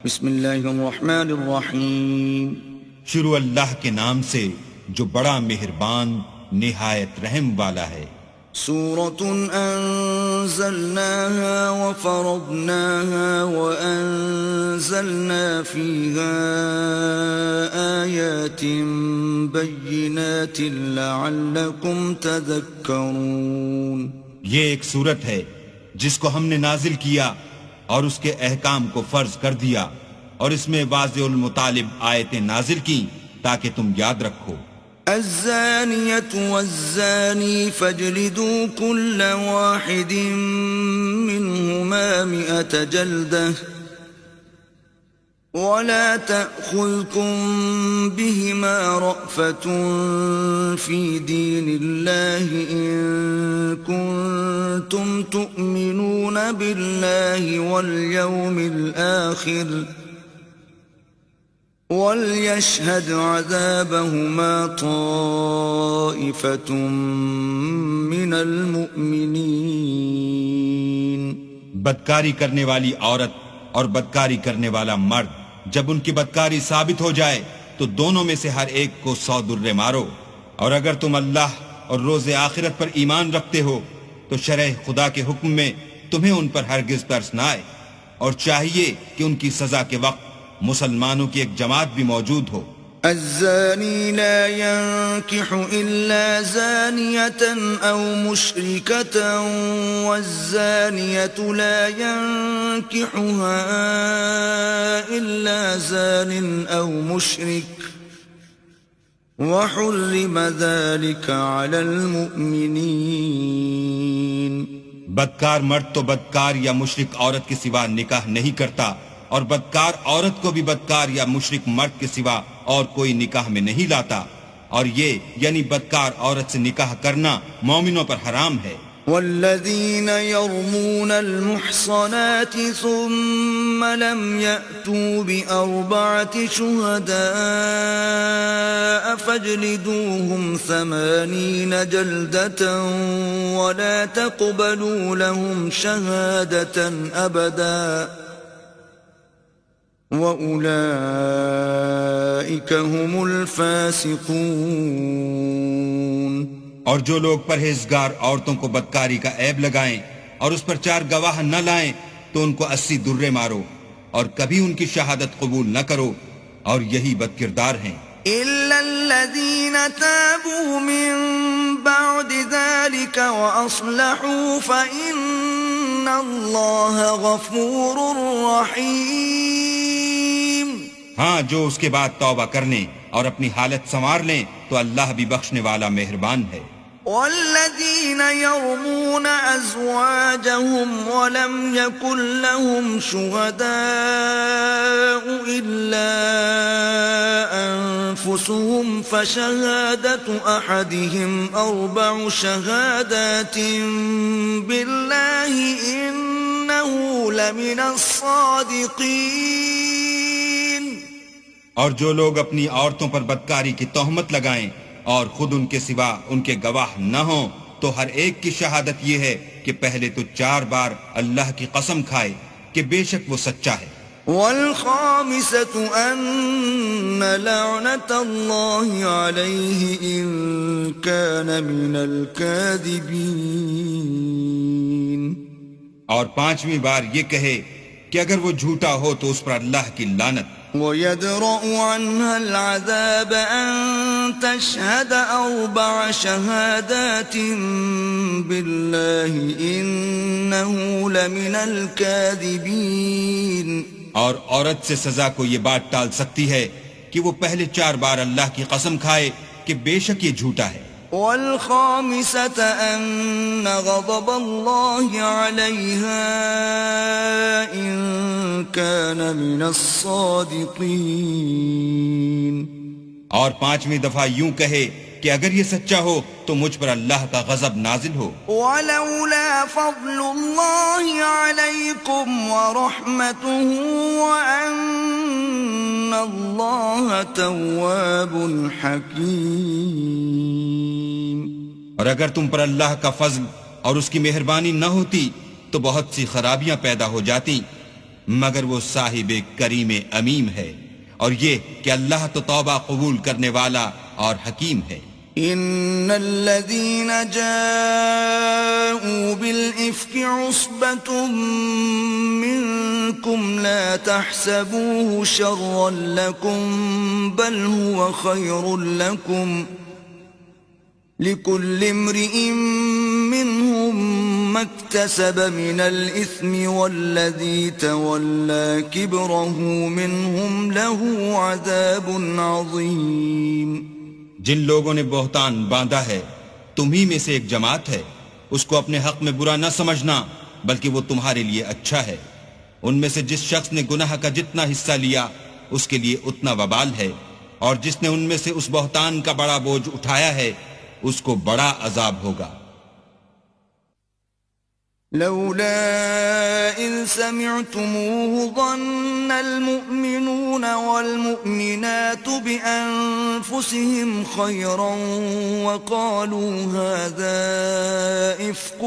بسم اللہ الرحمن الرحیم. شروع اللہ کے نام سے جو بڑا مہربان نہایت رحم والا ہے. سورة أنزلناها وفرضناها وأنزلنا فيها آيات بينات لعلكم تذكرون. یہ ایک سورت ہے جس کو ہم نے نازل کیا اور اس کے احکام کو فرض کر دیا اور اس میں واضح المطالب آیتیں نازل کی تاکہ تم یاد رکھو. الزانية والزاني فاجلدوا كل واحد منهما 100 جلدة ولا تأخذكم بهما رأفة في دين الله إن كنتم تؤمنون بالله واليوم الآخر وَلْيَشْهَدْ عَذَابَهُمَا طَائِفَةٌ مِّنَ الْمُؤْمِنِينَ. بدکاری کرنے والی عورت اور بدکاری کرنے والا مرد جب ان کی بدکاری ثابت ہو جائے تو دونوں میں سے ہر ایک کو 100 درے مارو. اور اگر تم اللہ اور روز آخرت پر ایمان رکھتے ہو تو شرع خدا کے حکم میں تمہیں ان پر ہرگز ترس نہ آئے، اور چاہیے کہ ان کی سزا کے وقت مسلمانوں کی ایک جماعت بھی موجود ہو. الزانی لا ينكح إلا زانية أو مشركة والزانية لا ينكحها إلا زان أو مشرك وحرم ذلك على المؤمنين. بدکار مرد تو بدکار یا مشرک عورت کے سوا نکاح نہیں کرتا، اور بدکار عورت کو بھی بدکار یا مشرک مرد کے سوا اور کوئی نکاح میں نہیں لاتا، اور یہ یعنی بدکار عورت سے نکاح کرنا مومنوں پر حرام ہے. والذین یرمون المحصنات ثم لم یأتوا بأربعة شهداء فاجلدوهم 80 جلدة ولا تقبلوا لهم شهادة أبدا وَأُولَئِكَ هُمُ الْفَاسِقُونَ. اور جو لوگ پرہیزگار عورتوں کو بدکاری کا عیب لگائیں اور اس پر 4 گواہ نہ لائیں تو ان کو 80 درے مارو اور کبھی ان کی شہادت قبول نہ کرو، اور یہی بدکردار ہیں. إِلَّا الَّذِينَ تَابُوا مِن بَعْدِ ذَلِكَ وَأَصْلَحُوا فَإِنَّ اللَّهَ غَفُورٌ رَّحِيمٌ. ہاں، جو اس کے بعد توبہ کر لیں اور اپنی حالت سنوار لیں تو اللہ بھی بخشنے والا مہربان ہے. والذین یرمون ازواجهم ولم یکن لهم شهداء الا انفسهم فشهادة احدهم 4 شهادات بالله انه لمن الصادقین. اور جو لوگ اپنی عورتوں پر بدکاری کی تہمت لگائیں اور خود ان کے سوا ان کے گواہ نہ ہوں تو ہر ایک کی شہادت یہ ہے کہ پہلے تو 4 بار اللہ کی قسم کھائے کہ بے شک وہ سچا ہے. والخامسة أن لعنة الله عليه إن كان من الكاذبين. اور 5ویں بار یہ کہے کہ اگر وہ جھوٹا ہو تو اس پر اللہ کی لعنت. وَيَدْرَأُ عَنْهَا الْعَذَابَ أَن تَشْهَدَ 4 شَهَادَاتٍ بِاللَّهِ إِنَّهُ لَمِنَ الْكَاذِبِينَ. اور عورت سے سزا کو یہ بات ٹال سکتی ہے کہ وہ پہلے 4 بار اللہ کی قسم کھائے کہ بے شک یہ جھوٹا ہے. والخامسة أن غضب الله عليها إن كان من الصادقين. اور 5ویں دفعہ یوں کہے کہ اگر یہ سچا ہو تو مجھ پر اللہ کا غضب نازل ہو. ولولا فضل الله عليكم ورحمته وأن الله تواب حكيم. اور اگر تم پر اللہ کا فضل اور اس کی مہربانی نہ ہوتی تو بہت سی خرابیاں پیدا ہو جاتی، مگر وہ صاحب کریم امیم ہے، اور یہ کہ اللہ تو توبہ قبول کرنے والا اور حکیم ہے۔ إن الذين جاءوا بالإفك عصبة منكم لا تحسبوه شرا لكم بل هو خير لكم لكل امرئ منهم ما اكتسب من الإثم والذي تولى كبره منهم له عذاب عظيم۔ جن لوگوں نے بہتان باندھا ہے تمہی میں سے ایک جماعت ہے، اس کو اپنے حق میں برا نہ سمجھنا بلکہ وہ تمہارے لیے اچھا ہے۔ ان میں سے جس شخص نے گناہ کا جتنا حصہ لیا اس کے لیے اتنا وبال ہے، اور جس نے ان میں سے اس بہتان کا بڑا بوجھ اٹھایا ہے اس کو بڑا عذاب ہوگا۔ لولا إذ سمعتموه ظن المؤمنون والمؤمنات بأنفسهم خيرا وقالوا هذا إفك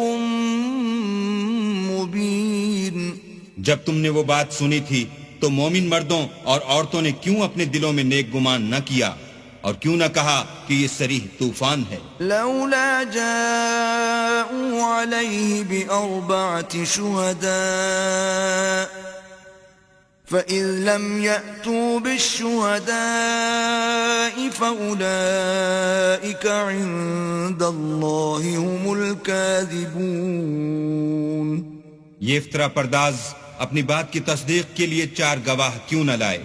مبين۔ جب تم نے وہ بات سنی تھی تو مومن مردوں اور عورتوں نے کیوں اپنے دلوں میں نیک گمان نہ کیا اور کیوں نہ کہا کہ یہ صریح طوفان ہے؟ لولا جاءوا عليه بأربعة شهداء فإذ لم يأتوا بالشهداء فأولئك عند الله هم الكاذبون۔ یہ افطرا پرداز اپنی بات کی تصدیق کے لیے 4 گواہ کیوں نہ لائے؟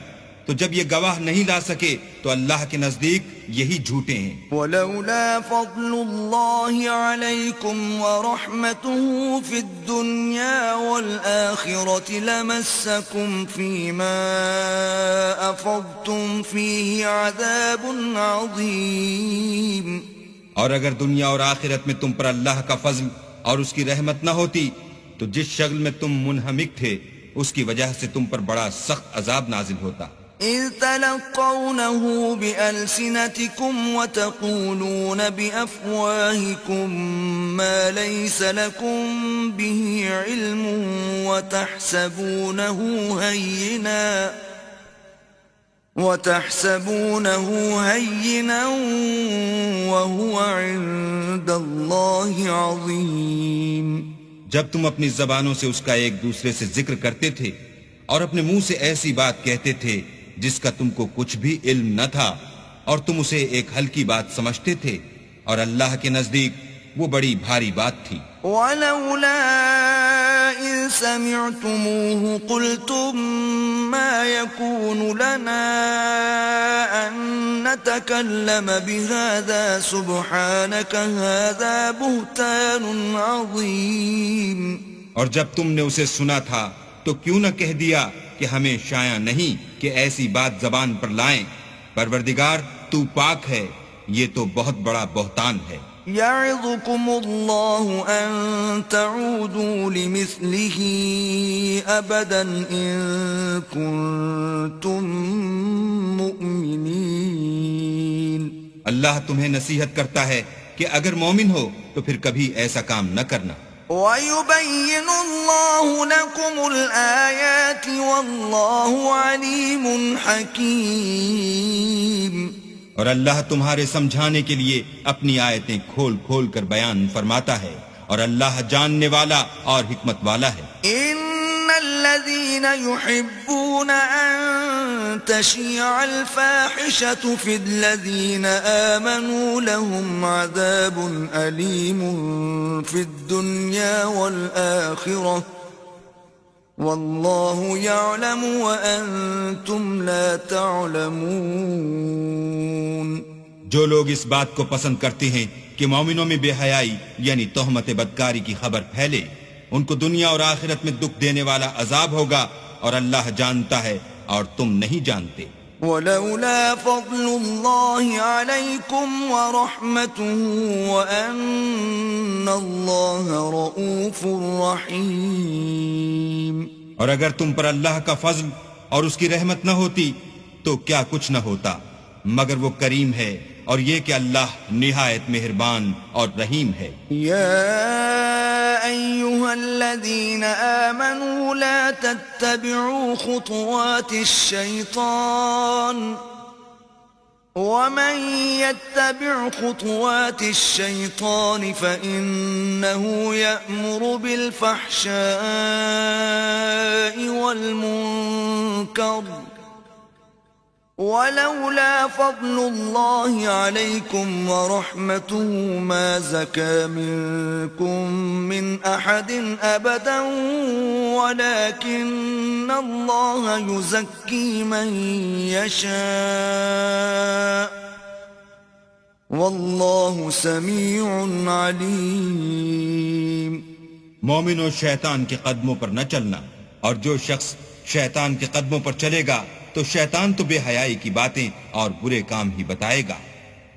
تو جب یہ گواہ نہیں لا سکے تو اللہ کے نزدیک یہی جھوٹے ہیں۔ ولولا فضل الله عليكم ورحمته في الدنيا والآخرة لمسكم فيما أفضتم فيه عذاب عظيم۔ اور اگر دنیا اور آخرت میں تم پر اللہ کا فضل اور اس کی رحمت نہ ہوتی تو جس شغل میں تم منہمک تھے اس کی وجہ سے تم پر بڑا سخت عذاب نازل ہوتا۔ إذ تلقونه بألسنتكم وتقولون بأفواهكم ما ليس لكم به علم وتحسبونه هينا وهو عند الله عظيم۔ جب تم اپنی زبانوں سے اس کا ایک دوسرے سے ذکر کرتے تھے اور اپنے منہ سے ایسی بات کہتے تھے جس کا تم کو کچھ بھی علم نہ تھا اور تم اسے ایک ہلکی بات سمجھتے تھے، اور اللہ کے نزدیک وہ بڑی بھاری بات تھی۔ وَلَوْلَا إِذْ سَمِعْتُمُوهُ قُلْتُمْ مَا يَكُونُ لَنَا أَن نَّتَكَلَّمَ بِهَذَا سُبْحَانَكَ هَذَا بُهْتَانٌ عَظِيمٌ۔ اور جب تم نے اسے سنا تھا تو کیوں نہ کہہ دیا کہ ہمیں شایع نہیں کہ ایسی بات زبان پر لائیں؟ پروردگار تو پاک ہے، یہ تو بہت بڑا بہتان ہے۔ يعظكم الله أن تعودوا لمثله أبدا إن كنتم مؤمنين۔ اللہ تمہیں نصیحت کرتا ہے کہ اگر مومن ہو تو پھر کبھی ایسا کام نہ کرنا۔ وَيُبَيِّنُ اللَّهُ لَكُمُ الْآيَاتِ وَاللَّهُ عَلِيمٌ حَكِيمٌ۔ اور اللہ تمہارے سمجھانے کے لیے اپنی آیتیں کھول کھول کر بیان فرماتا ہے، اور اللہ جاننے والا اور حکمت والا ہے۔ إِنَّ الَّذِينَ يُحِبُّونَ أَن تَشِيعَ الْفَاحِشَةُ فِي الَّذِينَ آمَنُوا لَهُمْ عَذَابٌ أَلِيمٌ فِي الدُّنْيَا وَالْآخِرَةِ واللہ یعلم وانتم لا تعلمون۔ جو لوگ اس بات کو پسند کرتے ہیں کہ مومنوں میں بے حیائی یعنی تہمت بدکاری کی خبر پھیلے، ان کو دنیا اور آخرت میں دکھ دینے والا عذاب ہوگا، اور اللہ جانتا ہے اور تم نہیں جانتے۔ ولولا فضل الله عليكم ورحمته وأن الله رؤوف رحيم۔ اور اگر تم پر اللہ کا فضل اور اس کی رحمت نہ ہوتی تو کیا کچھ نہ ہوتا، مگر وہ کریم ہے، اور یہ کہ اللہ نہایت مہربان اور رحیم ہے۔ یا أيها الذين آمنوا لا تتبعوا خطوات الشيطان ومن يتبع خطوات الشيطان فإنه يأمر بالفحشاء والمنكر ولولا فضل الله عليكم ورحمته ما زكى منكم من أحد أبدا ولكن الله يزكي من يشاء والله سميع عليم. مومنوں شیطان کے قدموں پر نہ چلنا، اور جو شخص شیطان کے قدموں پر چلے گا تو شیطان تو بے حیائی کی باتیں اور برے کام ہی بتائے گا.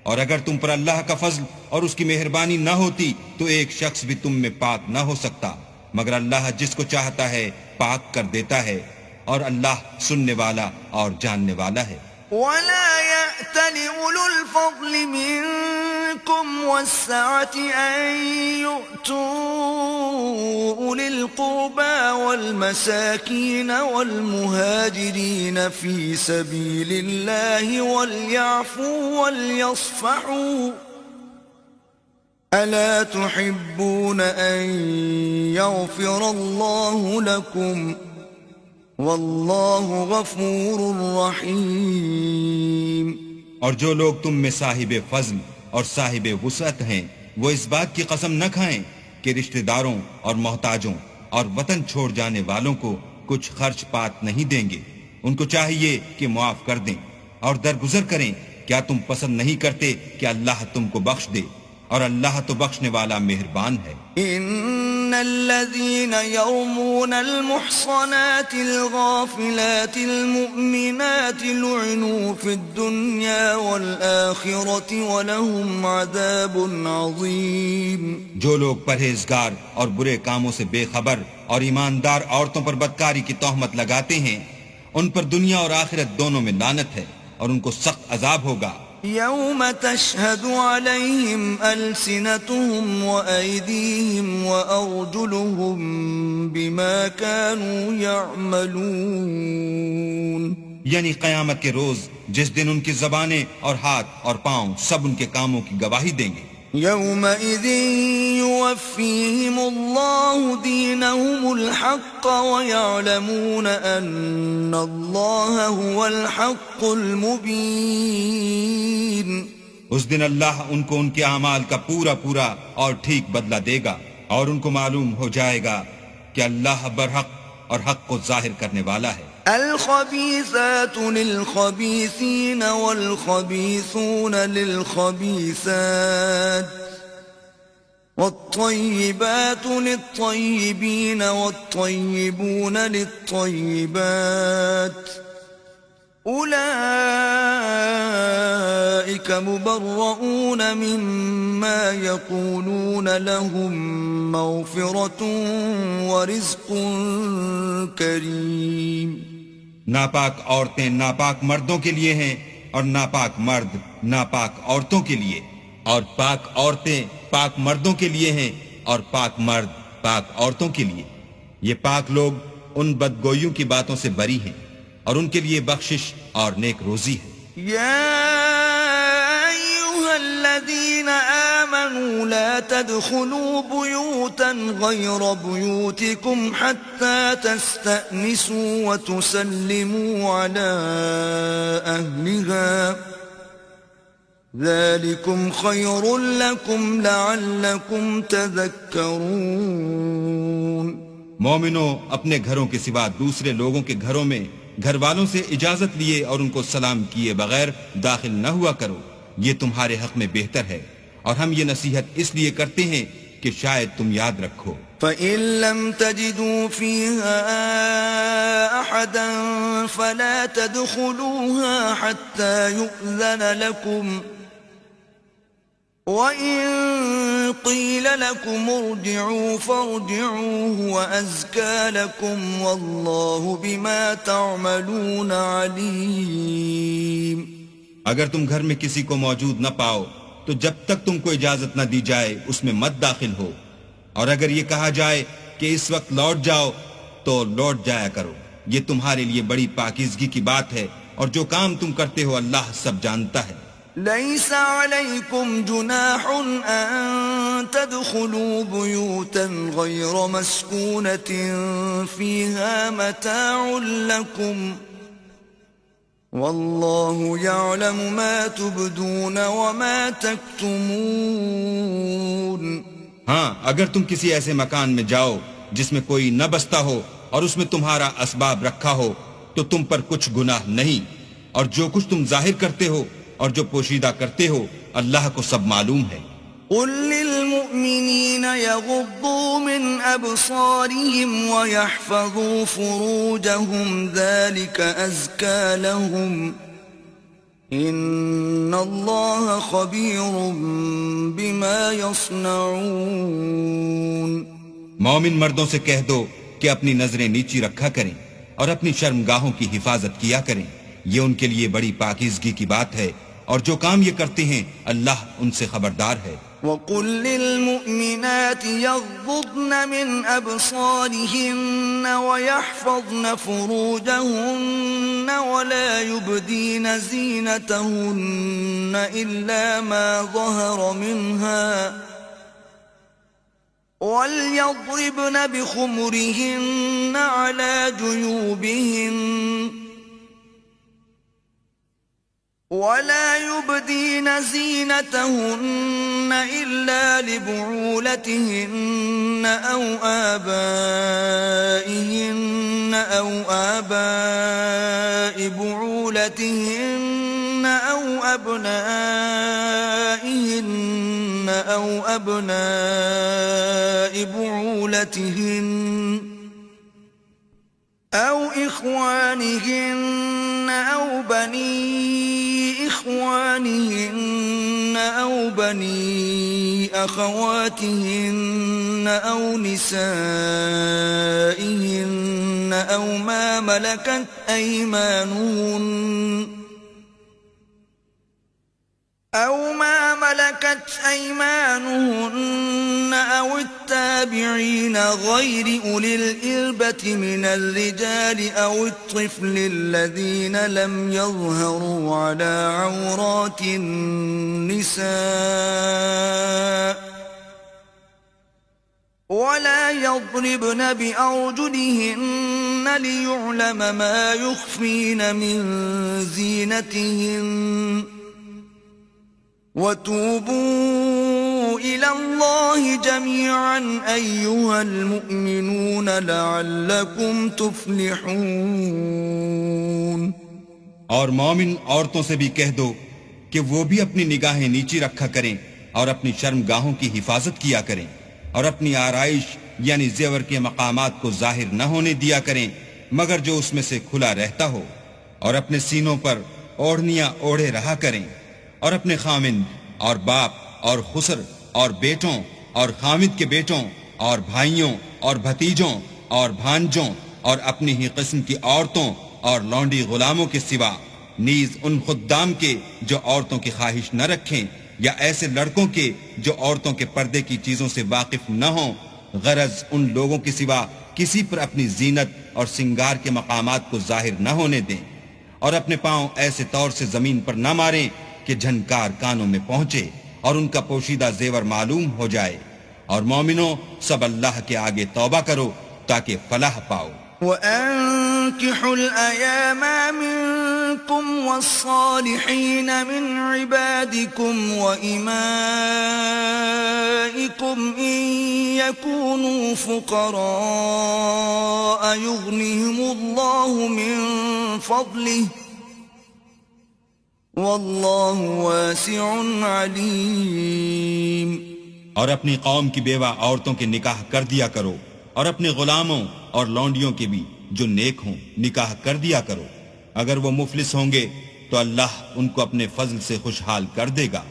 اور اگر تم پر اللہ کا فضل اور اس کی مہربانی نہ ہوتی تو ایک شخص بھی تم میں پاک نہ ہو سکتا، مگر اللہ جس کو چاہتا ہے پاک کر دیتا ہے، اور اللہ سننے والا اور جاننے والا ہے. ولا يأتل أولو الفضل منكم والسعة أن يؤتوا أولي القربى والمساكين والمهاجرين في سبيل الله وليعفوا وليصفحوا ألا تحبون أن يغفر الله لكم واللہ غفور رحیم. اور جو لوگ تم میں صاحب فضل اور صاحب وسعت ہیں وہ اس بات کی قسم نہ کھائیں کہ رشتہ داروں اور محتاجوں اور وطن چھوڑ جانے والوں کو کچھ خرچ پات نہیں دیں گے. ان کو چاہیے کہ معاف کر دیں اور درگزر کریں. کیا تم پسند نہیں کرتے کہ اللہ تم کو بخش دے؟ اور اللہ تو بخشنے والا مہربان ہے. ان الذين يرمون المحصنات الغافلات المؤمنات لعنوا في الدنيا والآخرة ولهم عذاب عظيم. جو لوگ پرہیزگار اور برے کاموں سے بے خبر اور ایماندار عورتوں پر بدکاری کی تہمت لگاتے ہیں ان پر دنیا اور آخرت دونوں میں لعنت ہے اور ان کو سخت عذاب ہوگا. يوم تشهد عليهم ألسنتهم وأيديهم وأرجلهم بما كانوا يعملون. یعنی قیامت کے روز جس دن ان کی زبانیں اور ہاتھ اور پاؤں سب ان کے کاموں کی گواہی دیں گے. يومئذ يوفيهم الله دينهم الحق ويعلمون أن الله هو الحق المبين. اس دن اللہ ان کو ان کے اعمال کا پورا پورا اور ٹھیک بدلہ دے گا اور ان کو معلوم ہو جائے گا کہ اللہ برحق اور حق کو ظاہر کرنے والا ہے. الخبيثات للخبيثين والخبيثون للخبيثات والطيبات للطيبين والطيبون للطيبات أولئك مبرؤون مما يقولون لهم مغفرة ورزق كريم. ناپاک عورتیں ناپاک مردوں کے لیے ہیں اور ناپاک مرد ناپاک عورتوں کے لیے، اور پاک عورتیں پاک مردوں کے لیے ہیں اور پاک مرد پاک عورتوں کے لیے. یہ پاک لوگ ان بدگوئیوں کی باتوں سے بری ہیں اور ان کے لیے بخشش اور نیک روزی ہے. الذين آمنوا لا تدخلوا بيوتا غير بيوتكم حتى تستأنسوا وتسلموا على أهلها ذلكم خير لكم لعلكم تذكرون. مومنوں اپنے گھروں کے سوا دوسرے لوگوں کے گھروں میں گھر والوں سے اجازت لیے اور ان کو سلام کیے بغیر داخل نہ ہوا کرو، یہ تمہارے حق میں بہتر ہے، اور ہم یہ نصیحت اس لیے کرتے ہیں کہ شاید تم یاد رکھو. فَإِن لَّمْ تَجِدُوا فِيهَا أَحَدًا فَلَا تَدْخُلُوهَا حَتَّى يُؤْذَنَ لَكُمْ وَإِن قِيلَ لَكُمْ ارْجِعُوا فَارْجِعُوا هُوَ أَزْكَىٰ لَكُمْ وَاللَّهُ بِمَا تَعْمَلُونَ عَلِيمٌ. اگر تم گھر میں کسی کو موجود نہ پاؤ تو جب تک تم کو اجازت نہ دی جائے اس میں مت داخل ہو، اور اگر یہ کہا جائے کہ اس وقت لوٹ جاؤ تو لوٹ جایا کرو، یہ تمہارے لیے بڑی پاکیزگی کی بات ہے، اور جو کام تم کرتے ہو اللہ سب جانتا ہے۔ ليس عليكم جناح أن تدخلوا بيوتا غير مسكونة فيها متاع لكم والله يعلم ما تبدون وما تكتمون۔ ہاں، اگر تم کسی ایسے مکان میں جاؤ جس میں کوئی نہ بستا ہو اور اس میں تمہارا اسباب رکھا ہو تو تم پر کچھ گناہ نہیں، اور جو کچھ تم ظاہر کرتے ہو اور جو پوشیدہ کرتے ہو اللہ کو سب معلوم ہے۔ قل للمؤمنين يغضوا من أبصارهم ويحفظوا فروجهم ذلك أزكى لهم إن الله خبير بما يصنعون۔ مومن مردوں سے کہہ دو کہ اپنی نظریں نیچی رکھا کریں اور اپنی شرمگاہوں کی حفاظت کیا کریں، یہ ان کے لیے بڑی پاکیزگی کی بات ہے، اور جو کام یہ کرتے ہیں اللہ ان سے خبردار ہے۔ وَقُلْ لِلْمُؤْمِنَاتِ يَغْضُضْنَ مِنْ أَبْصَارِهِنَّ وَيَحْفَظْنَ فُرُوجَهُنَّ وَلَا يُبْدِينَ زِينَتَهُنَّ إِلَّا مَا ظَهَرَ مِنْهَا وَلْيَضْرِبْنَ بِخُمُرِهِنَّ عَلَى جُيُوبِهِنَّ ولا يبدين زينتهن إلا لبعولتهن أو آبائهن أو آباء بعولتهن أو أبنائهن أو أبناء بعولتهن أو إخوانهن أو بني إخوانهن أو بني أخواتهن أو نسائهن أو ما ملكت أيمانهن أو التابعين غير أولي الإربة من الرجال أو الطفل الذين لم يظهروا على عورات النساء ولا يضربن بأرجلهن ليعلم ما يخفين من زينتهن وتوبوا إلى الله جميعا أيها المؤمنون لعلكم تفلحون۔ اور مومن عورتوں سے بھی کہہ دو کہ وہ بھی اپنی نگاہیں نیچی رکھا کریں اور اپنی شرمگاہوں کی حفاظت کیا کریں، اور اپنی آرائش یعنی زیور کے مقامات کو ظاہر نہ ہونے دیا کریں مگر جو اس میں سے کھلا رہتا ہو، اور اپنے سینوں پر اوڑھنیاں اوڑھے رہا کریں، اور اپنے خامند اور باپ اور خسر اور بیٹوں اور خامد کے بیٹوں اور بھائیوں اور بھتیجوں اور بھانجوں اور اپنی ہی قسم کی عورتوں اور لونڈی غلاموں کے سوا، نیز ان خدام کے جو عورتوں کی خواہش نہ رکھیں، یا ایسے لڑکوں کے جو عورتوں کے پردے کی چیزوں سے واقف نہ ہوں، غرض ان لوگوں کے سوا کسی پر اپنی زینت اور سنگار کے مقامات کو ظاہر نہ ہونے دیں، اور اپنے پاؤں ایسے طور سے زمین پر نہ ماریں کہ جھنکار کانوں میں پہنچے اور ان کا پوشیدہ زیور معلوم ہو جائے، اور مومنوں سب اللہ کے آگے توبہ کرو تاکہ فلاح پاؤ۔ وَأَنكِحُوا الْأَيَامَ مِنكُمْ وَالصَّالِحِينَ مِنْ عِبَادِكُمْ وَإِمَائِكُمْ إِنْ يَكُونُوا فُقَرَاءَ يُغْنِهِمُ اللَّهُ مِنْ فَضْلِهِ وَاللَّهُ وَاسِعٌ عَلِيمٌ۔ اور اپنی قوم کی بیوہ عورتوں کے نکاح کر دیا کرو، اور اپنے غلاموں اور لونڈیوں کے بھی جو نیک ہوں نکاح کر دیا کرو، اگر وہ مفلس ہوں گے تو اللہ ان کو اپنے فضل سے خوشحال کر دے گا،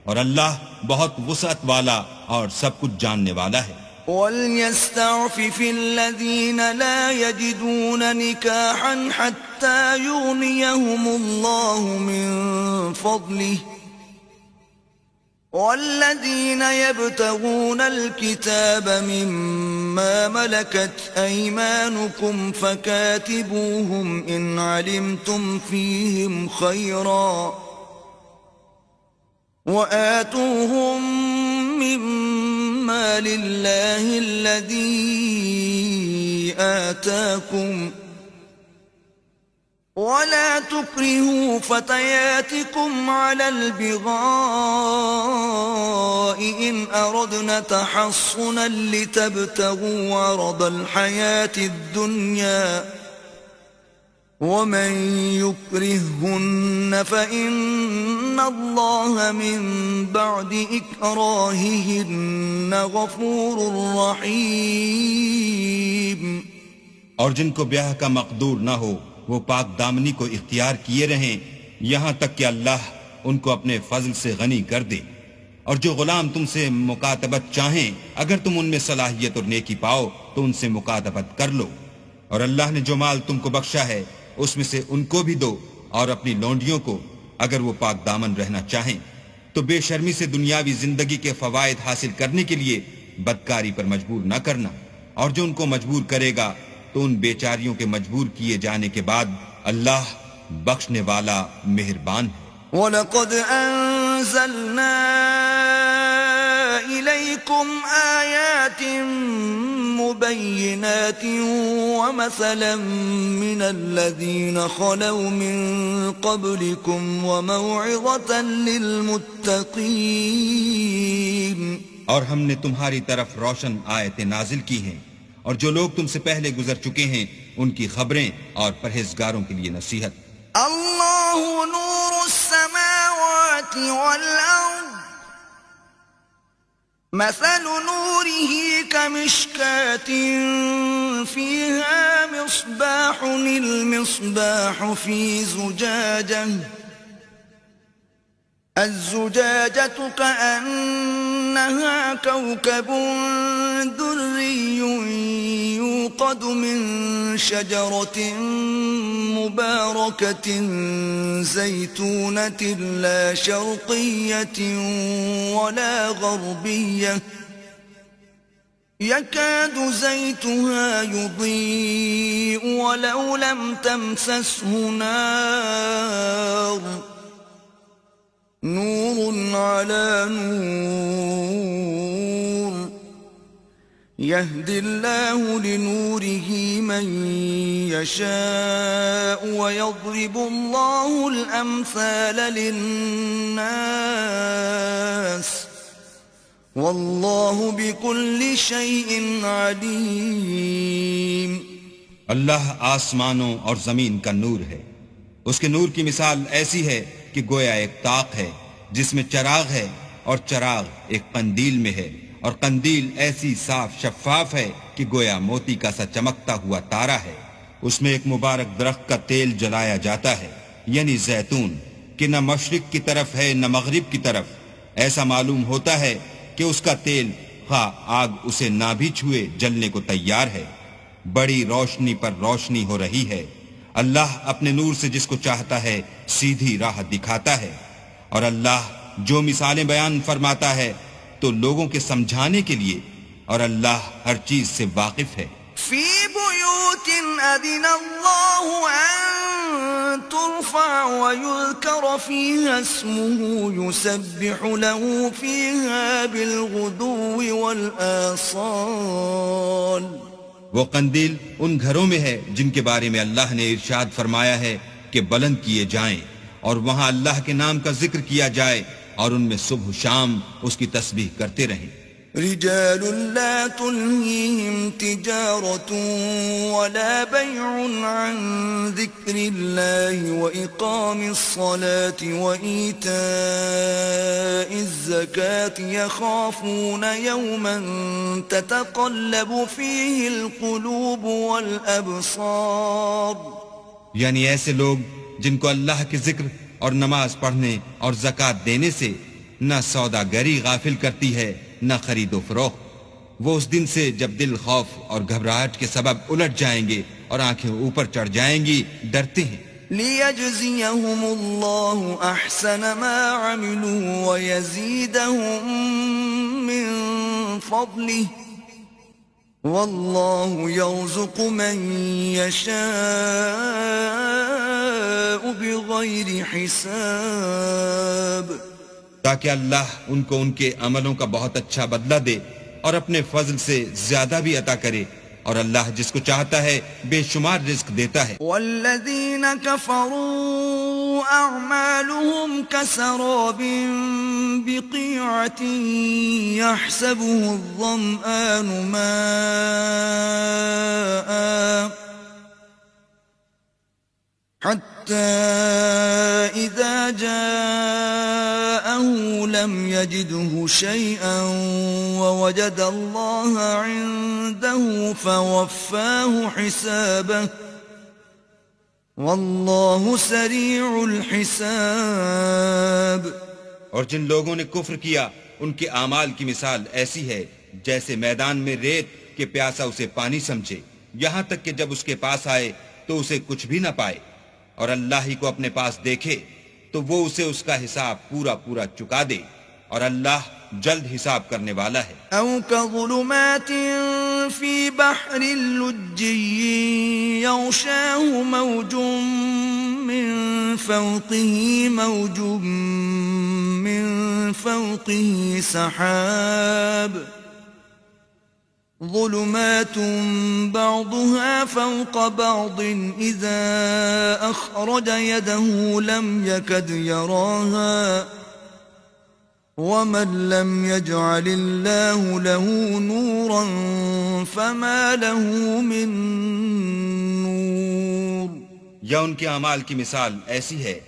اور اللہ بہت وسعت والا اور سب کچھ جاننے والا ہے۔ وَلْيَسْتَعْفِفِ الَّذِينَ لَا يَجِدُونَ نِكَاحًا حَتَّى يُغْنِيَهُمُ اللَّهُ مِنْ فَضْلِهِ والذين يبتغون الكتاب مما ملكت أيمانكم فكاتبوهم إن علمتم فيهم خيرا وآتوهم مما لله الذي آتاكم ولا تكرهوا فتياتكم على البغاء إن أردنا تحصنا لتبتغوا عرض الحياة الدنيا ومن يكرههن فإن الله من بعد إكراههن غفور رحيم. اور جن کو بیاہ کا مقدور نہ ہو وہ پاک دامنی کو اختیار کیے رہیں یہاں تک کہ اللہ ان کو اپنے فضل سے غنی کر دے. اور جو غلام تم سے مکاتبت چاہیں اگر تم ان میں صلاحیت اور نیکی پاؤ تو ان سے مکاتبت کر لو. اور اللہ نے جو مال تم کو بخشا ہے اس میں سے ان کو بھی دو اور اپنی لونڈیوں کو اگر وہ پاک دامن رہنا چاہیں. تو بے شرمی سے دنیاوی زندگی کے فوائد حاصل کرنے کے لیے بدکاری پر مجبور نہ کرنا. اور جو ان کو مجبور کرے گا تو ان بیچاریوں کے مجبور کیے جانے کے بعد اللہ بخشنے والا مہربان ہے. وَلَقَدْ أَنزَلْنَا إِلَيْكُمْ آيَاتٍ مُبَيِّنَاتٍ وَمَثَلًا مِّنَ الَّذِينَ خَلَوْا مِن قَبْلِكُمْ وَمَوْعِظَةً لِّلْمُتَّقِينَ. اور ہم نے تمہاری طرف روشن آیتیں نازل کی ہیں اور جو لوگ تم سے پہلے گزر چکے ہیں ان کی خبریں اور پرہیزگاروں کے لیے نصیحت. اللہ نور السماوات والارض مثل نوره كمشكاة فيها مصباح المصباح في زجاجة الزجاجة كأنها كوكب دري يوقد من شجرة مباركة زيتونة لا شرقية ولا غربية يكاد زيتها يضيء ولو لم تمسسه نار نور على نور يهدي الله لنوره من يشاء ويضرب الله الأمثال للناس والله بكل شيء عليم. اللہ آسمانوں اور زمین کا نور ہے. اس کے نور کی مثال ایسی ہے کہ گویا ایک طاق ہے جس میں چراغ ہے اور چراغ ایک قندیل میں ہے اور قندیل ایسی صاف شفاف ہے کہ گویا موتی کا سا چمکتا ہوا تارا ہے. اس میں ایک مبارک درخت کا تیل جلایا جاتا ہے یعنی زیتون کہ نہ مشرق کی طرف ہے نہ مغرب کی طرف. ایسا معلوم ہوتا ہے کہ اس کا تیل خواہ آگ اسے نہ بھی چھوئے جلنے کو تیار ہے. بڑی روشنی پر روشنی ہو رہی ہے. اللہ اپنے نور سے جس کو چاہتا ہے سیدھی راہ دکھاتا ہے. اور اللہ جو مثالیں بیان فرماتا ہے تو لوگوں کے سمجھانے کے لیے اور اللہ ہر چیز سے واقف ہے. فی بیوت اذن اللہ ان ترفع ویذکر فیہا اسمہ یسبح له فیہا بالغدو والآصال. وہ قندیل ان گھروں میں ہے جن کے بارے میں اللہ نے ارشاد فرمایا ہے کہ بلند کیے جائیں اور وہاں اللہ کے نام کا ذکر کیا جائے اور ان میں صبح و شام اس کی تسبیح کرتے رہیں. رجال لا تلهيهم تجارة ولا بيع عن ذكر الله وإقام الصلاة وإيتاء الزكاة يخافون يوما تتقلب فيه القلوب والأبصار. یعنی ایسے لوگ جن کو اللہ کے ذکر اور نماز پڑھنے اور زکوٰۃ دینے سے نہ سوداگری غافل کرتی ہے نہ خرید و فروخت. وہ اس دن سے جب دل خوف اور گھبراہٹ کے سبب الٹ جائیں گے اور آنکھیں اوپر چڑھ جائیں گی ڈرتے ہیں. ليجزيهم الله أحسن ما عملوا ويزيدهم من فضله والله يرزق من يشاء بغير حساب. تاکہ اللہ ان کو ان کے عملوں کا بہت اچھا بدلہ دے اور اپنے فضل سے زیادہ بھی عطا کرے، اور اللہ جس کو چاہتا ہے بے شمار رزق دیتا ہے. والذین کفروا اعمالهم كسراب بقيعة يحسبه الظمآن ماء حتى إذا جاءه لم يجده شيئا ووجد الله عنده فوفاه حسابه والله سريع الحساب. اور جن لوگوں نے کفر کیا ان کے اعمال کی مثال ایسی ہے جیسے میدان میں ریت کہ پیاسا اسے پانی سمجھے، یہاں تک کہ جب اس کے پاس آئے تو اسے کچھ بھی نہ پائے، اور اللہ ہی کو اپنے پاس دیکھے تو وہ اسے اس کا حساب پورا پورا چکا دے، اور اللہ جلد حساب کرنے والا ہے. او كظلمات في بحر لجي يغشاه موج من فوقه موج من فوقه سحاب ظلمات بعضها فوق بعض إذا أخرج يده لم يكد يراها ومن لم يجعل الله له نورا فما له من نور. یا ان کے اعمال کی مثال ایسی ہے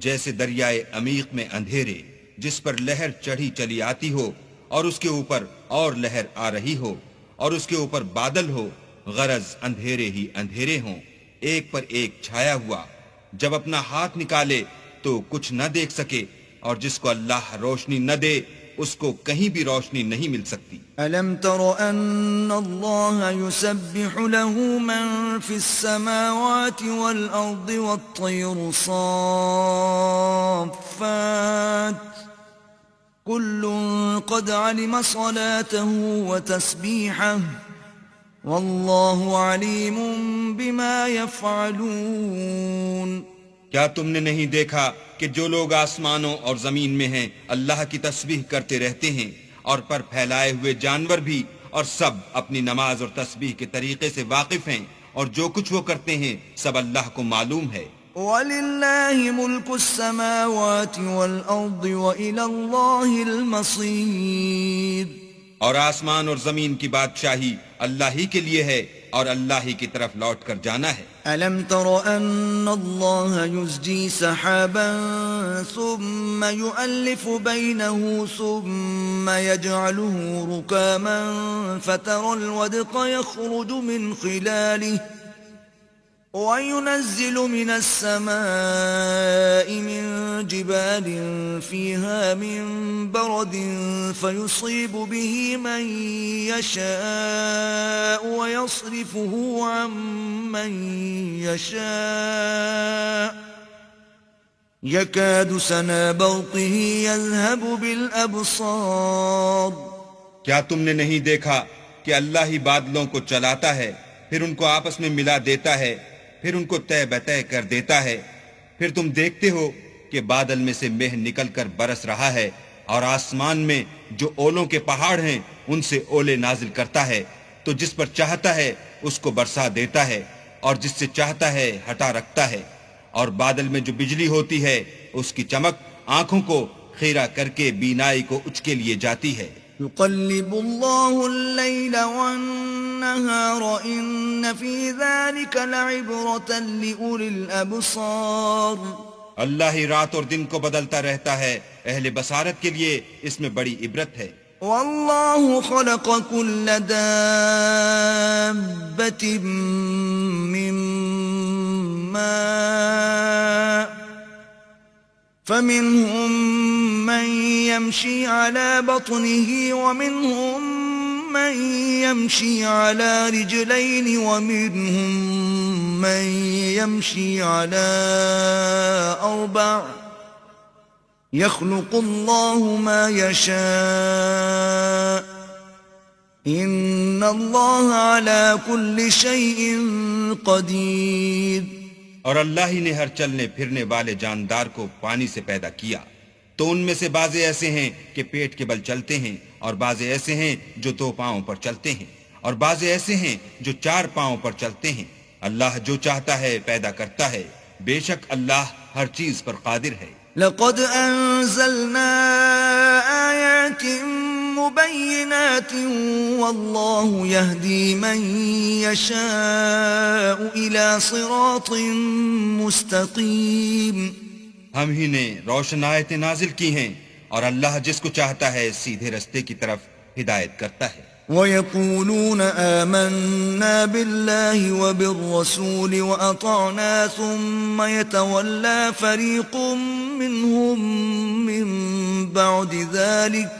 جیسے دریائے عمیق میں اندھیرے جس پر لہر چڑھی چلی آتی ہو اور اس کے اوپر اور لہر آ رہی ہو اور اس کے اوپر بادل ہو، غرض اندھیرے ہی اندھیرے ہوں، ایک پر ایک چھایا ہوا، جب اپنا ہاتھ نکالے تو کچھ نہ دیکھ سکے، اور جس کو اللہ روشنی نہ دے اس کو کہیں بھی روشنی نہیں مل سکتی. ألم تر أن الله يسبح له من في السماوات والأرض والطير صافات كل قد علم صلاته وتسبيحه والله عليم بما يفعلون. کیا تم نے نہیں دیکھا کہ جو لوگ آسمانوں اور زمین میں ہیں اللہ کی تسبیح کرتے رہتے ہیں، اور پر پھیلائے ہوئے جانور بھی، اور سب اپنی نماز اور تسبیح کے طریقے سے واقف ہیں، اور جو کچھ وہ کرتے ہیں سب اللہ کو معلوم ہے. وَلِلَّهِ مُلْكُ السَّمَاوَاتِ وَالْأَرْضِ وَإِلَى اللَّهِ الْمَصِيرُ. اور آسمان اور زمین کی بادشاہی اللہ ہی کے لیے ہے اور اللہ ہی کی طرف لوٹ کر جانا ہے. أَلَمْ تَرَ أَنَّ اللَّهَ يُزْجِي سَحَابًا ثُمَّ يُؤَلِّفُ بَيْنَهُ ثُمَّ يَجْعَلُهُ رُكَامًا فَتَرَى الْوَدْقَ يَخْرُجُ مِنْ خِلَالِهِ وَيُنَزِّلُ مِنَ السَّمَاءِ مِنْ جِبَالٍ فِيهَا مِنْ بَرَدٍ فَيُصِيبُ بِهِ مَنْ يَشَاءُ وَيَصْرِفُهُ عَنْ مَنْ يَشَاءُ يَكَادُ سَنَا بَرْقِهِ يَذْهَبُ بِالْأَبْصَارِ. کیا تم نے نہیں دیکھا کہ اللہ ہی بادلوں کو چلاتا ہے، پھر ان کو آپس میں ملا دیتا ہے، پھر ان کو طے بطے کر دیتا ہے، پھر تم دیکھتے ہو کہ بادل میں سے مہ نکل کر برس رہا ہے، اور آسمان میں جو اولوں کے پہاڑ ہیں ان سے اولے نازل کرتا ہے، تو جس پر چاہتا ہے اس کو برسا دیتا ہے، اور جس سے چاہتا ہے ہٹا رکھتا ہے. اور بادل میں جو بجلی ہوتی ہے اس کی چمک آنکھوں کو خیرہ کر کے بینائی کو اچکے لیے جاتی ہے. يقلب الله الليل والنهار إن في ذلك لعبرة لأولي الأبصار. اللہ ہی رات اور دن کو بدلتا رہتا ہے، اہل بصارت کے لیے اس میں بڑی عبرت ہے. والله خلق كل دابة من ماء فمنهم من يمشي على بطنه ومنهم من يمشي على رجلين ومنهم من يمشي على أربع يخلق الله ما يشاء إن الله على كل شيء قدير. اور اللہ ہی نے ہر چلنے پھرنے والے جاندار کو پانی سے پیدا کیا، تو ان میں سے بعضے ایسے ہیں کہ پیٹ کے بل چلتے ہیں، اور بعضے ایسے ہیں جو 2 پاؤں پر چلتے ہیں، اور بعضے ایسے ہیں جو 4 پاؤں پر چلتے ہیں. اللہ جو چاہتا ہے پیدا کرتا ہے، بے شک اللہ ہر چیز پر قادر ہے. لقد أنزلنا آيات مبينات والله يهدي من يشاء إلى صراط مستقيم. ہم ہی نے روشن آیتیں نازل کی ہیں، اور اللہ جس کو چاہتا ہے سیدھے رستے کی طرف ہدایت کرتا ہے. وَيَقُولُونَ آمَنَّا بِاللَّهِ وَبِالرَّسُولِ وَأَطَعْنَا ثُمَّ يَتَوَلَّى فَرِيقٌ مِّنْهُمْ مِّن بَعْدِ ذَلِكَ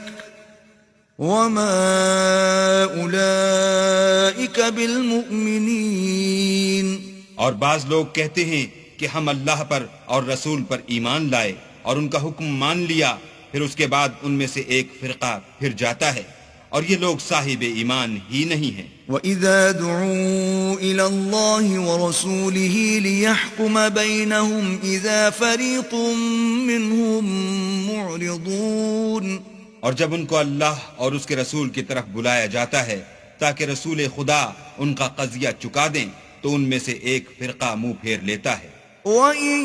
وَمَا أُولَئِكَ بِالْمُؤْمِنِينَ. اور بعض لوگ کہتے ہیں کہ ہم اللہ پر اور رسول پر ایمان لائے اور ان کا حکم مان لیا، پھر اس کے بعد ان میں سے ایک فرقہ پھر جاتا ہے، اور یہ لوگ صاحب ایمان ہی نہیں ہیں. وَإِذَا دُعُوا إِلَى اللَّهِ وَرَسُولِهِ لِيَحْكُمَ بَيْنَهُمْ إِذَا فَرِيقٌ مِّنْهُمْ مُعْرِضُونَ. اور جب ان کو اللہ اور اس کے رسول کی طرف بلایا جاتا ہے تاکہ رسول خدا ان کا قضیہ چکا دیں، تو ان میں سے ایک فرقہ منہ پھیر لیتا ہے. وَإِن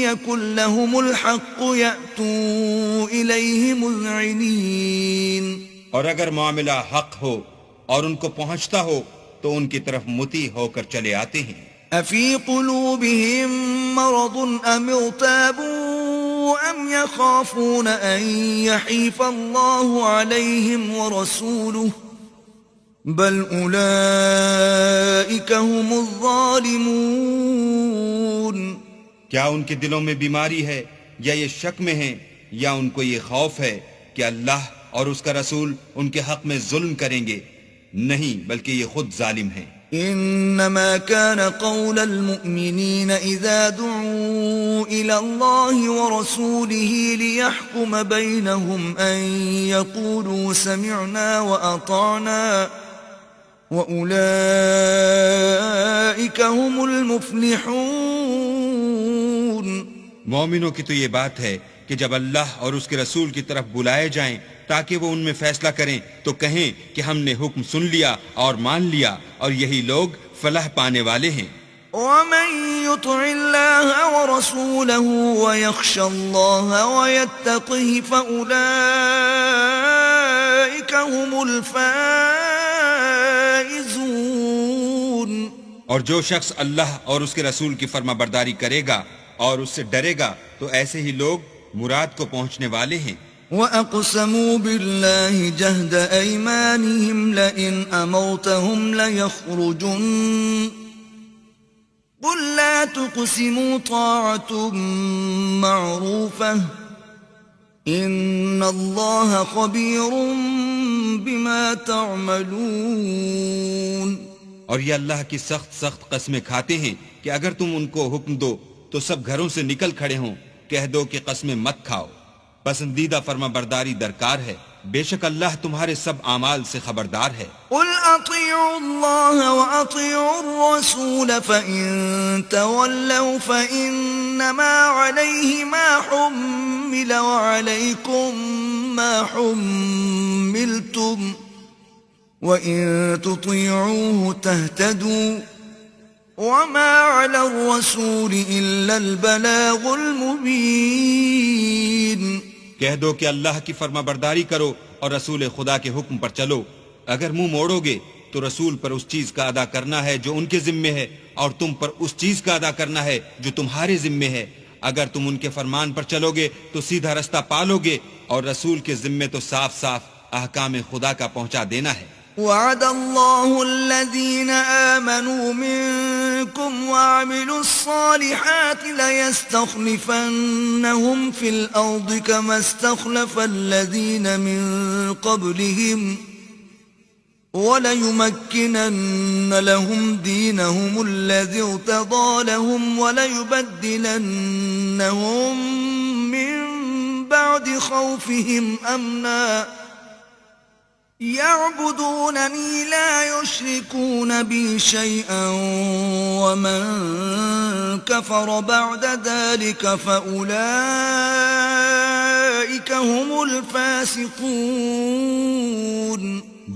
يَكُن لَّهُمُ الْحَقُّ يَأْتُوا إِلَيْهِ مُذْعِنِينَ. اور اگر معاملہ حق ہو اور ان کو پہنچتا ہو تو ان کی طرف مطیع ہو کر چلے آتے ہیں. أَفِي قُلُوبِهِم مَّرَضٌ أَمِ ارْتَابُوا أَمْ يَخَافُونَ أَن يَحِيفَ اللَّهُ عَلَيْهِمْ وَرَسُولُهُ بَلْ أُولَئِكَ هُمُ الظَّالِمُونَ. کیا ان کے دلوں میں بیماری ہے یا یہ شک میں ہیں یا ان کو یہ خوف ہے کہ اللہ اور اس کا رسول ان کے حق میں ظلم کریں گے؟ نہیں، بلکہ یہ خود ظالم ہیں. انما كان قول المؤمنين اذا دعوا الى الله ورسوله ليحكم بينهم ان يقولوا سمعنا واطعنا واولئك هم المفلحون. مومنوں کی تو یہ بات ہے کہ جب اللہ اور اس کے رسول کی طرف بلائے جائیں تاکہ وہ ان میں فیصلہ کریں تو کہیں کہ ہم نے حکم سن لیا اور مان لیا، اور یہی لوگ فلاح پانے والے ہیں. وَمَن يُطِعِ اللَّهَ وَرَسُولَهُ وَيَخْشَ اللَّهَ وَيَتَّقْهِ فَأُولَئِكَ هُمُ الْفَائِزُونَ. اور جو شخص اللہ اور اس کے رسول کی فرما برداری کرے گا اور اس سے ڈرے گا تو ایسے ہی لوگ مراد کو پہنچنے والے ہیں. وَأَقْسَمُوا بِاللَّهِ جَهْدَ أَيْمَانِهِمْ لَئِنْ أَمَرْتَهُمْ لَيَخْرُجُنَّ قُل لَّا تُقْسِمُوا طَاعَةٌ مَّعْرُوفَةٌ إِنَّ اللَّهَ خَبِيرٌ بِمَا تَعْمَلُونَ. اور یہ اللہ کی سخت قسمیں کھاتے ہیں کہ اگر تم ان کو حکم دو تو سب گھروں سے نکل کھڑے ہوں. کہہ دو کہ قسمیں مت کھاؤ، پسندیدہ فرما برداری درکار ہے، بے شک اللہ تمہارے سب اعمال سے خبردار ہے. قل اطیعوا اللہ واطیعوا الرسول فإن تولوا فإنما علیہ ما حمل وعلیکم ما حملتم وإن تطیعوه تهتدوا وما على الرسول إلا البلاغ المبين. کہہ دو کہ اللہ کی فرما برداری کرو اور رسول خدا کے حکم پر چلو. اگر منہ موڑو گے تو رسول پر اس چیز کا ادا کرنا ہے جو ان کے ذمے ہے، اور تم پر اس چیز کا ادا کرنا ہے جو تمہارے ذمے ہے. اگر تم ان کے فرمان پر چلو گے تو سیدھا رستہ پالو گے، اور رسول کے ذمے تو صاف احکام خدا کا پہنچا دینا ہے. وعد الله الذين آمنوا منكم وعملوا الصالحات ليستخلفنهم في الأرض كما استخلف الذين من قبلهم وَلَيُمَكِّنَنَّ لَهُمْ دِينَهُمُ الَّذِي ارْتَضَىٰ لَهُمْ وَلَيُبَدِّلَنَّهُم مِّن بَعْدِ خَوْفِهِمْ أَمْنًا يَعْبُدُونَنِي لَا يُشْرِكُونَ بِي شَيْئًا وَمَن كَفَرَ بَعْدَ ذَلِكَ فَأُولَٰئِكَ هُمُ الْفَاسِقُونَ۔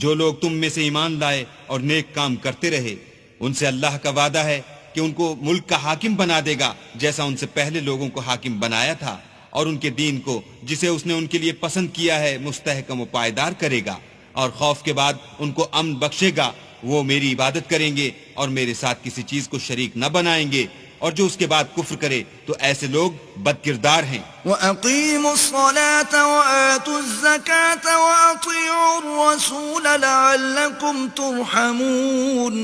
جو لوگ تم میں سے ایمان لائے اور نیک کام کرتے رہے ان سے اللہ کا وعدہ ہے کہ ان کو ملک کا حاکم بنا دے گا جیسا ان سے پہلے لوگوں کو حاکم بنایا تھا، اور ان کے دین کو جسے اس نے ان کے لیے پسند کیا ہے مستحکم و پائیدار کرے گا، اور خوف کے بعد ان کو امن بخشے گا۔ وہ میری عبادت کریں گے اور میرے ساتھ کسی چیز کو شریک نہ بنائیں گے، اور جو اس کے بعد کفر کرے تو ایسے لوگ بد کردار ہیں۔ وَأَقِيمُوا الصَّلَاةَ وَآتُوا الزَّكَاةَ وَأَطِيعُوا الرَّسُولَ لَعَلَّكُمْ تُرْحَمُونَ۔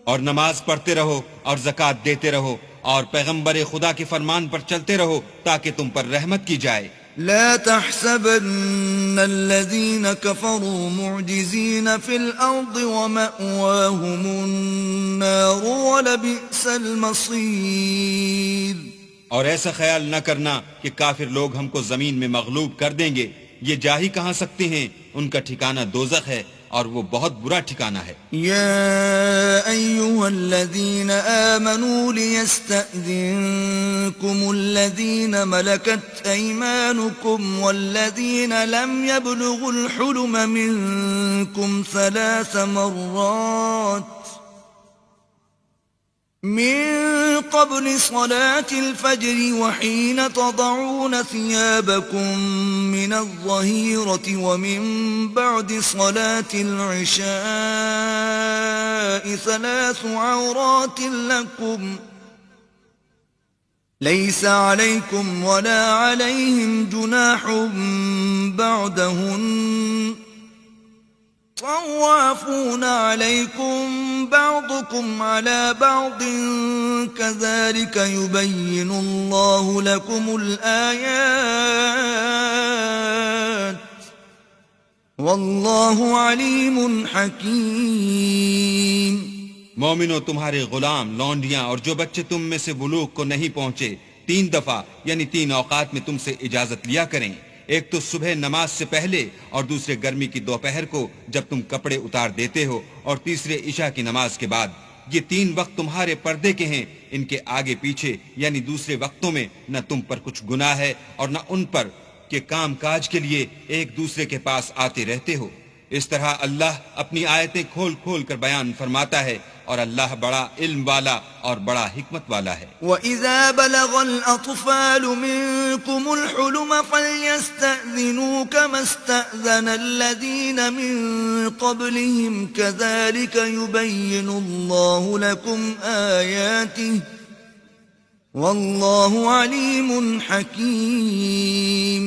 اور نماز پڑھتے رہو اور زکوٰۃ دیتے رہو اور پیغمبر خدا کے فرمان پر چلتے رہو تاکہ تم پر رحمت کی جائے۔ لا تحسبن الذين كفروا معجزين في الأرض ومأواهم النار ولبئس المصير۔ اور ایسا خیال نہ کرنا کہ کافر لوگ ہم کو زمین میں مغلوب کر دیں گے، یہ جا ہی کہاں سکتے ہیں، ان کا ٹھکانہ دوزخ ہے اور وہ بہت برا ٹھکانہ ہے۔ يا أيها الذين آمنوا ليستأذنكم الذين ملكت أيمانكم والذين لم يبلغوا الحلم منكم 3 مرات من قبل صلاة الفجر وحين تضعون ثيابكم من الظهيرة ومن بعد صلاة العشاء 3 عورات لكم ليس عليكم ولا عليهم جناح بعدهن طوافون عليكم بعضكم على بعض كذلك يبين الله لكم الآيات والله عليم حكيم۔ مومنو، تمہارے غلام، لونڈیاں اور جو بچے تم میں سے بلوغ کو نہیں پہنچے 3 دفعہ یعنی 3 اوقات میں تم سے اجازت لیا کریں، ایک تو صبح نماز سے پہلے اور دوسرے گرمی کی دوپہر کو جب تم کپڑے اتار دیتے ہو، اور تیسرے عشاء کی نماز کے بعد۔ یہ 3 وقت تمہارے پردے کے ہیں، ان کے آگے پیچھے یعنی دوسرے وقتوں میں نہ تم پر کچھ گناہ ہے اور نہ ان پر کہ کام کاج کے لیے ایک دوسرے کے پاس آتے رہتے ہو۔ اس طرح اللہ اپنی آیتیں کھول کھول کر بیان فرماتا ہے، اور اللہ بڑا علم والا اور بڑا حکمت والا ہے۔ وَإِذَا بَلَغَ الْأَطْفَالُ مِنكُمُ الْحُلُمَ فَلْيَسْتَأْذِنُوا كَمَا اسْتَأْذَنَ الَّذِينَ مِن قَبْلِهِمْ كَذَلِكَ يُبَيِّنُ اللَّهُ لَكُمْ آيَاتِهِ وَاللَّهُ عَلِيمٌ حَكِيمٌ۔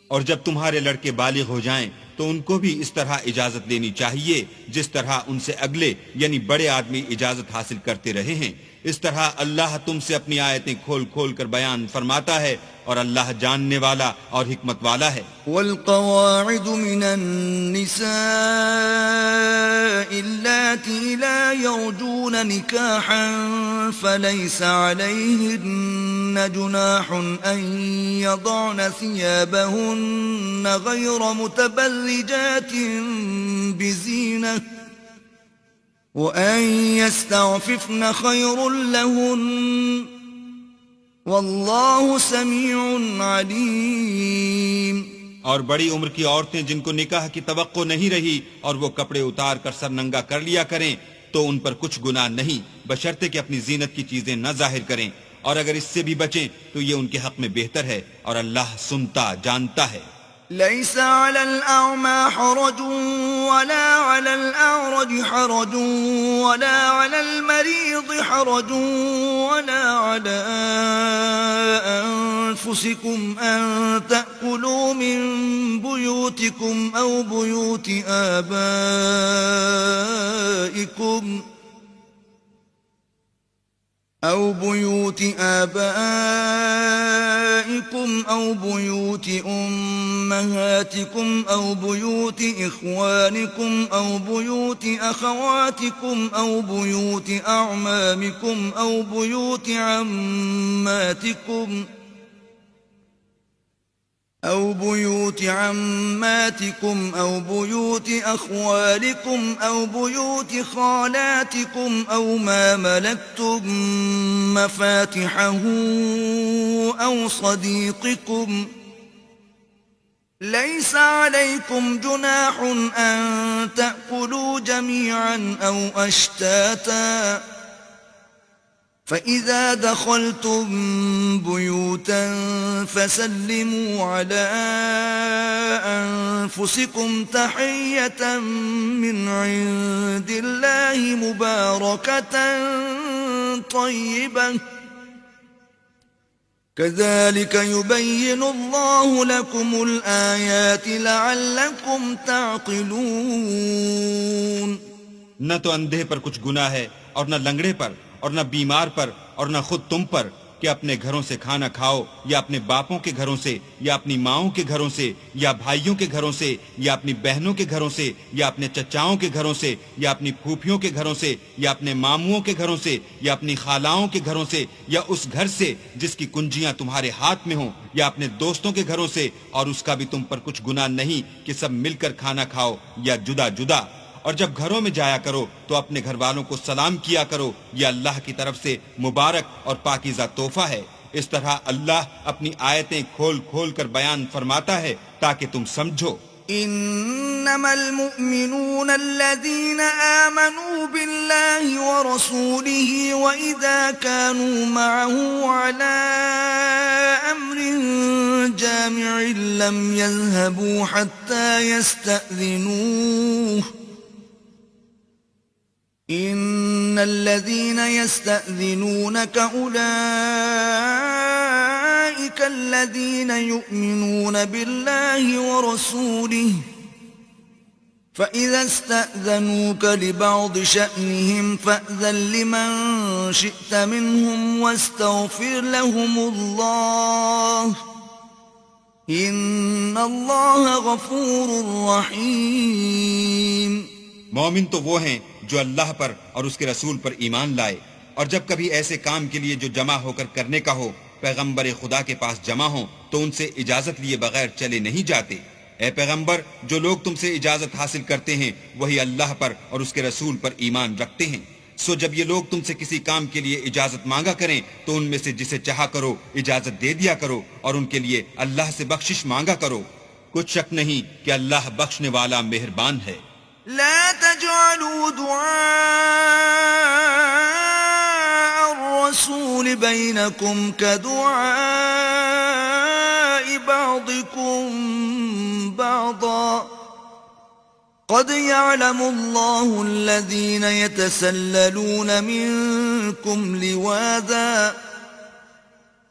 اور جب تمہارے لڑکے بالغ ہو جائیں تو ان کو بھی اس طرح اجازت لینی چاہیے جس طرح ان سے اگلے یعنی بڑے آدمی اجازت حاصل کرتے رہے ہیں۔ اس طرح اللہ تم سے اپنی آیتیں کھول کھول کر بیان فرماتا ہے، اور اللہ جاننے والا اور حکمت والا ہے۔ والقواعد من النساء اللاتي لا يرجون نكاحا فليس عليهن جناح أن يضعن ثيابهن غير متبرجات بزينة وأن يستعففن خير لهن واللہ سمیع علیم۔ اور بڑی عمر کی عورتیں جن کو نکاح کی توقع نہیں رہی اور وہ کپڑے اتار کر سر ننگا کر لیا کریں تو ان پر کچھ گناہ نہیں، بشرطے کہ اپنی زینت کی چیزیں نہ ظاہر کریں، اور اگر اس سے بھی بچیں تو یہ ان کے حق میں بہتر ہے، اور اللہ سنتا جانتا ہے۔ ليس على الأعمى حرج ولا على الأعرج حرج ولا على المريض حرج ولا على أنفسكم أن تأكلوا من بيوتكم أو بيوت آبائكم آبائكم أو بيوت أمهاتكم أو بيوت إخوانكم أو بيوت أخواتكم أو بيوت أعمامكم أو بيوت عماتكم أو بيوت أخوالكم أو بيوت خالاتكم أو ما ملكتم مفاتحه أو صديقكم ليس عليكم جناح أن تأكلوا جميعا أو أشتاتا فإذا دخلتم بيوتا فسلموا على أنفسكم تحية من عند الله مباركة طيبة كذلك يبين الله لكم الآيات لعلكم تعقلون. نہ تو اندھے پر کچھ گناہ ہے اور نہ لنگڑے پر اور نہ بیمار پر اور نہ خود تم پر کہ اپنے گھروں سے کھانا کھاؤ یا اپنے باپوں کے گھروں سے یا اپنی ماؤں کے گھروں سے یا بھائیوں کے گھروں سے یا اپنی بہنوں کے گھروں سے یا اپنے چچاؤں کے گھروں سے یا اپنی پھوپھیوں کے گھروں سے یا اپنے ماموں کے گھروں سے یا اپنی خالاؤں کے گھروں سے یا اس گھر سے جس کی کنجیاں تمہارے ہاتھ میں ہوں یا اپنے دوستوں کے گھروں سے اور اس کا بھی تم پر کچھ گناہ نہیں کہ سب مل کر کھانا کھاؤ یا جدا جدا. اور جب گھروں میں جایا کرو تو اپنے گھر والوں کو سلام کیا کرو، یہ اللہ کی طرف سے مبارک اور پاکیزہ تحفہ ہے. اس طرح اللہ اپنی آیتیں کھول کھول کر بیان فرماتا ہے تاکہ تم سمجھو. انما المؤمنون الذين آمنوا بالله ورسوله واذا كانوا معه على امر جامع لم يذهبوا حتى يستأذنوه ان الذين يستأذنونك اولئك الذين يؤمنون بالله ورسوله فإذا استأذنوك لبعض شأنهم فأذن لمن شئت منهم واستغفر لهم الله إن الله غفور رحيم. مومن تو وہ ہیں جو اللہ پر اور اس کے رسول پر ایمان لائے، اور جب کبھی ایسے کام کے لیے جو جمع ہو کر کرنے کا ہو پیغمبر خدا کے پاس جمع ہوں تو ان سے اجازت لیے بغیر چلے نہیں جاتے. اے پیغمبر، جو لوگ تم سے اجازت حاصل کرتے ہیں وہی اللہ پر اور اس کے رسول پر ایمان رکھتے ہیں. سو جب یہ لوگ تم سے کسی کام کے لیے اجازت مانگا کریں تو ان میں سے جسے چاہا کرو اجازت دے دیا کرو اور ان کے لیے اللہ سے بخشش مانگا کرو. کچھ شک نہیں کہ اللہ بخشنے والا مہربان ہے. لا تجعلوا دعاء الرسول بينكم كدعاء بعضكم بعضا قد يعلم الله الذين يتسللون منكم لواذا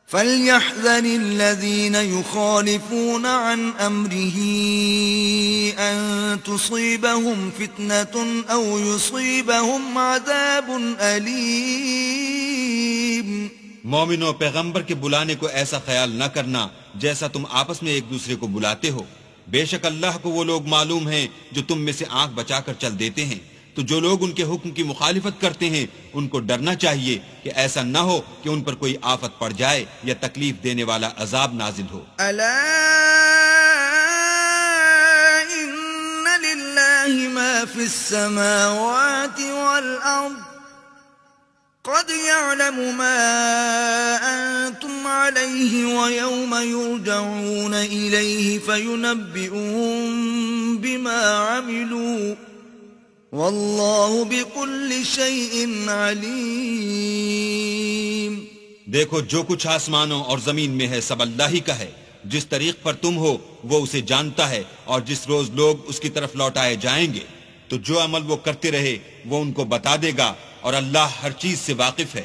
فليحذر الذين يخالفون عن أمره أن تصيبهم فتنة أو يصيبهم عذاب أليم. مومنوں، پیغمبر کے بلانے کو ایسا خیال نہ کرنا جیسا تم آپس میں ایک دوسرے کو بلاتے ہو. بے شک اللہ کو وہ لوگ معلوم ہیں جو تم میں سے آنکھ بچا کر چل دیتے ہیں. تو جو لوگ ان کے حکم کی مخالفت کرتے ہیں ان کو ڈرنا چاہیے کہ ایسا نہ ہو کہ ان پر کوئی آفت پڑ جائے یا تکلیف دینے والا عذاب نازل ہو. الا ان للہ ما فی السماوات والارض قد يعلم ما انتم علیہ ویوم یرجعون الیہ فینبئهم بما عملوا واللہ بكل شیء علیم. دیکھو، جو کچھ آسمانوں اور زمین میں ہے سب اللہ ہی کا ہے. جس طریق پر تم ہو وہ اسے جانتا ہے، اور جس روز لوگ اس کی طرف لوٹائے جائیں گے تو جو عمل وہ کرتے رہے وہ ان کو بتا دے گا، اور اللہ ہر چیز سے واقف ہے.